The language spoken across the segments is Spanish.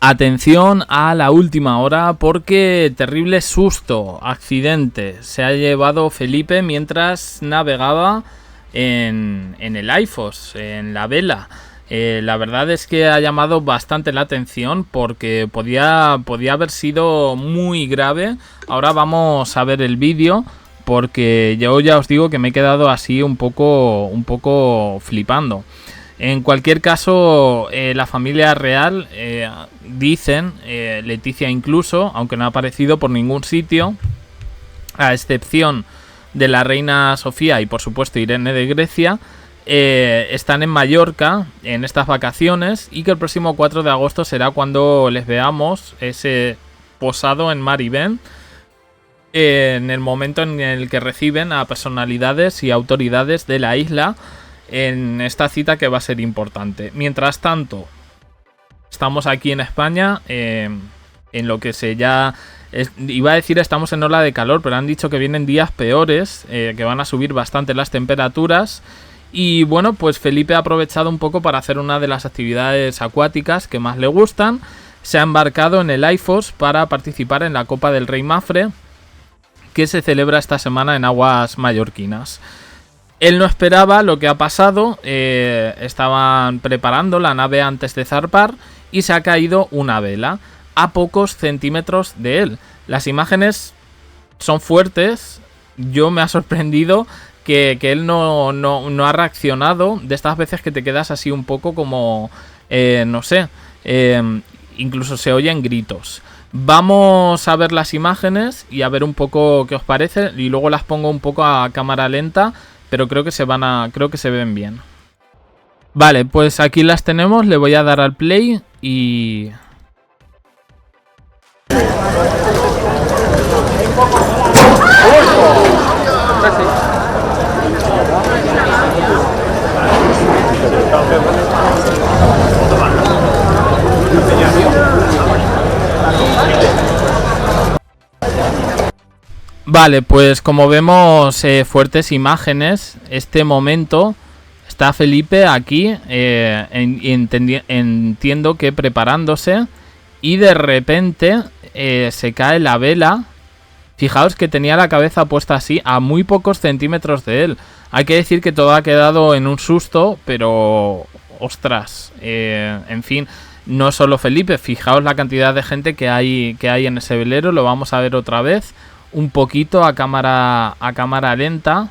Atención a la última hora porque terrible susto, accidente se ha llevado Felipe mientras navegaba en el Aifos, en la vela. La verdad es que ha llamado bastante la atención porque podía haber sido muy grave. Ahora vamos a ver el vídeo porque yo ya os digo que me he quedado así un poco flipando. En cualquier caso, la familia real, dicen, Leticia incluso, aunque no ha aparecido por ningún sitio, a excepción de la reina Sofía y por supuesto Irene de Grecia, están en Mallorca en estas vacaciones y que el próximo 4 de agosto será cuando les veamos ese posado en Maribén, en el momento en el que reciben a personalidades y autoridades de la isla en esta cita que va a ser importante. Mientras tanto, estamos aquí en España, en lo que iba a decir estamos en ola de calor, pero han dicho que vienen días peores, que van a subir bastante las temperaturas. Y bueno, pues Felipe ha aprovechado un poco para hacer una de las actividades acuáticas que más le gustan. Se ha embarcado en el Aifos para participar en la Copa del Rey Mafre, que se celebra esta semana en aguas mallorquinas. Él no esperaba lo que ha pasado, estaban preparando la nave antes de zarpar y se ha caído una vela a pocos centímetros de él. Las imágenes son fuertes, yo me ha sorprendido que él no ha reaccionado, de estas veces que te quedas así un poco como, no sé, incluso se oyen gritos. Vamos a ver las imágenes y a ver un poco qué os parece y luego las pongo un poco a cámara lenta. Pero creo que se ven bien. Vale, pues aquí las tenemos. Le voy a dar al play y... Vale, pues como vemos fuertes imágenes, este momento está Felipe aquí, entiendo que preparándose y de repente se cae la vela. Fijaos que tenía la cabeza puesta así a muy pocos centímetros de él. Hay que decir que todo ha quedado en un susto, pero ostras, en fin, no solo Felipe, fijaos la cantidad de gente que hay en ese velero, lo vamos a ver otra vez. Un poquito a cámara lenta.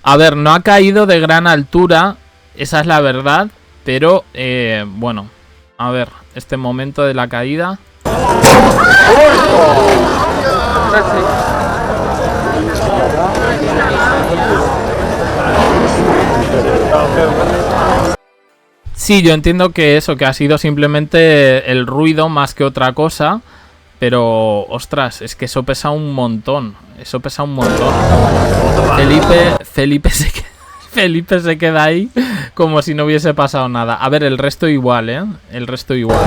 A ver, no ha caído de gran altura, esa es la verdad, pero bueno, a ver, este momento de la caída. Sí, yo entiendo que eso, que ha sido simplemente el ruido más que otra cosa, pero ostras, es que eso pesa un montón, Felipe se queda ahí como si no hubiese pasado nada. A ver, el resto igual, el resto igual.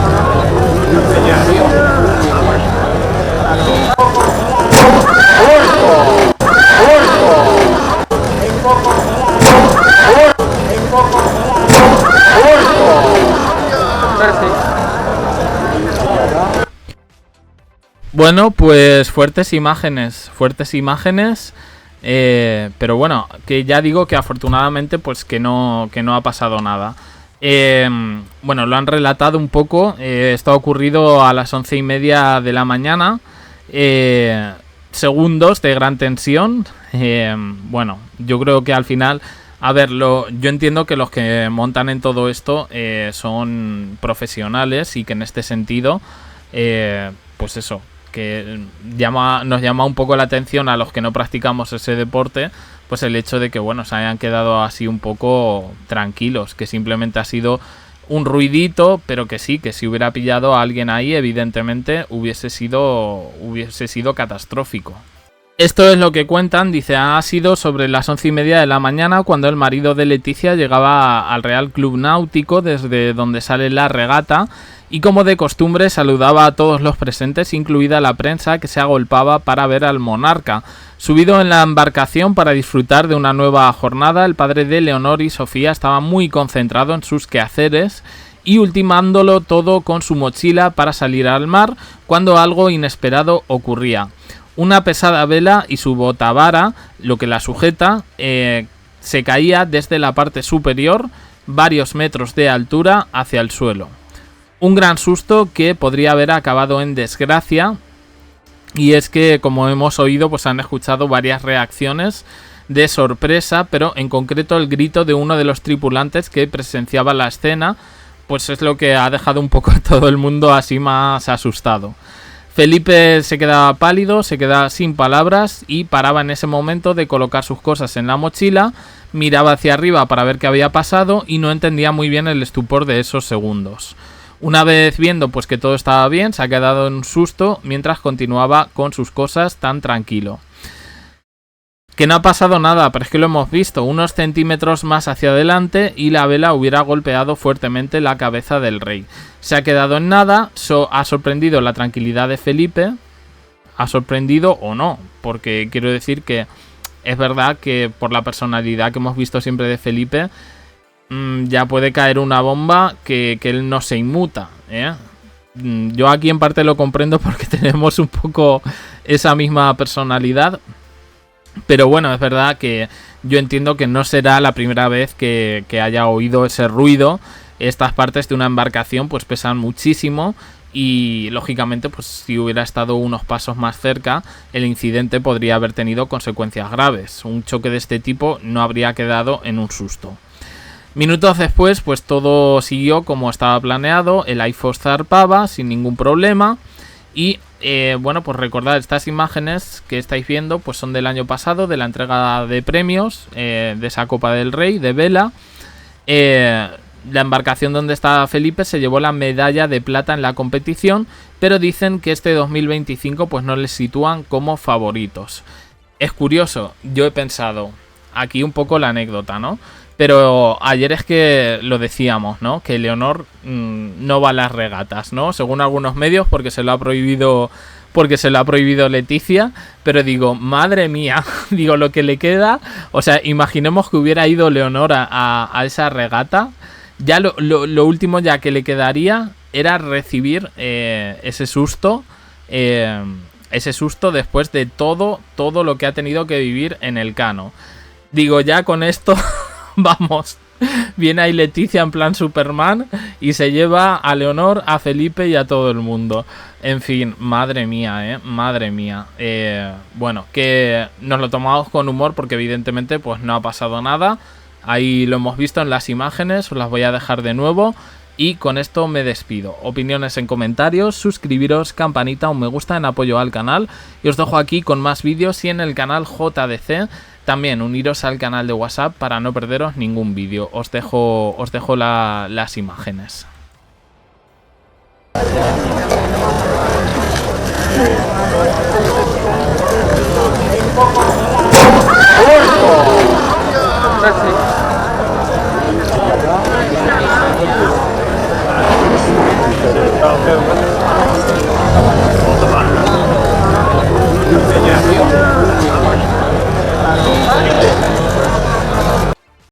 Bueno, pues fuertes imágenes, pero bueno, que ya digo que afortunadamente pues que no ha pasado nada. Bueno, lo han relatado un poco, esto ha ocurrido a las 11:30 de la mañana, segundos de gran tensión. Bueno, yo creo que al final, a ver, yo entiendo que los que montan en todo esto son profesionales y que en este sentido, pues eso, que nos llama un poco la atención a los que no practicamos ese deporte, pues el hecho de que, bueno, se hayan quedado así un poco tranquilos, que simplemente ha sido un ruidito, pero que sí, que si hubiera pillado a alguien ahí, evidentemente hubiese sido catastrófico. Esto es lo que cuentan, dice, ha sido sobre las 11:30 de la mañana cuando el marido de Leticia llegaba al Real Club Náutico desde donde sale la regata y como de costumbre saludaba a todos los presentes, incluida la prensa que se agolpaba para ver al monarca. Subido en la embarcación para disfrutar de una nueva jornada, el padre de Leonor y Sofía estaba muy concentrado en sus quehaceres y ultimándolo todo con su mochila para salir al mar cuando algo inesperado ocurría. Una pesada vela y su botavara, lo que la sujeta, se caía desde la parte superior, varios metros de altura, hacia el suelo. Un gran susto que podría haber acabado en desgracia. Y es que, como hemos oído, pues han escuchado varias reacciones de sorpresa, pero en concreto el grito de uno de los tripulantes que presenciaba la escena, pues es lo que ha dejado un poco a todo el mundo así más asustado. Felipe se quedaba pálido, se quedaba sin palabras y paraba en ese momento de colocar sus cosas en la mochila, miraba hacia arriba para ver qué había pasado y no entendía muy bien el estupor de esos segundos. Una vez viendo pues que todo estaba bien, se ha quedado en un susto mientras continuaba con sus cosas tan tranquilo. Que no ha pasado nada, pero es que lo hemos visto, unos centímetros más hacia adelante y la vela hubiera golpeado fuertemente la cabeza del rey. Se ha quedado en nada, ha sorprendido la tranquilidad de Felipe, ha sorprendido o no, porque quiero decir que es verdad que por la personalidad que hemos visto siempre de Felipe, ya puede caer una bomba que él no se inmuta, ¿eh? Yo aquí en parte lo comprendo porque tenemos un poco esa misma personalidad. Pero bueno, es verdad que yo entiendo que no será la primera vez que haya oído ese ruido. Estas partes de una embarcación pues pesan muchísimo y lógicamente pues si hubiera estado unos pasos más cerca el incidente podría haber tenido consecuencias graves. Un choque de este tipo no habría quedado en un susto. Minutos después pues todo siguió como estaba planeado, el iPhone zarpaba sin ningún problema y bueno, pues recordad, estas imágenes que estáis viendo pues son del año pasado, de la entrega de premios de esa Copa del Rey de vela. La embarcación donde estaba Felipe se llevó la medalla de plata en la competición, pero dicen que este 2025 pues no les sitúan como favoritos. Es curioso, yo he pensado aquí un poco la anécdota, ¿no? Pero ayer es que lo decíamos, ¿no? Que Leonor no va a las regatas, ¿no? Según algunos medios, porque se lo ha prohibido Leticia. Pero digo, madre mía, digo, lo que le queda. O sea, imaginemos que hubiera ido Leonor a esa regata. Ya lo último ya que le quedaría era recibir ese susto. Ese susto después de todo lo que ha tenido que vivir en el Cano. Digo, ya con esto... Vamos, viene ahí Leticia en plan Superman y se lleva a Leonor, a Felipe y a todo el mundo. En fin, madre mía, madre mía. Bueno, que nos lo tomamos con humor porque evidentemente pues no ha pasado nada. Ahí lo hemos visto en las imágenes, os las voy a dejar de nuevo. Y con esto me despido. Opiniones en comentarios, suscribiros, campanita, un me gusta en apoyo al canal. Y os dejo aquí con más vídeos y en el canal JDC. También uniros al canal de WhatsApp para no perderos ningún vídeo. Os dejo las imágenes.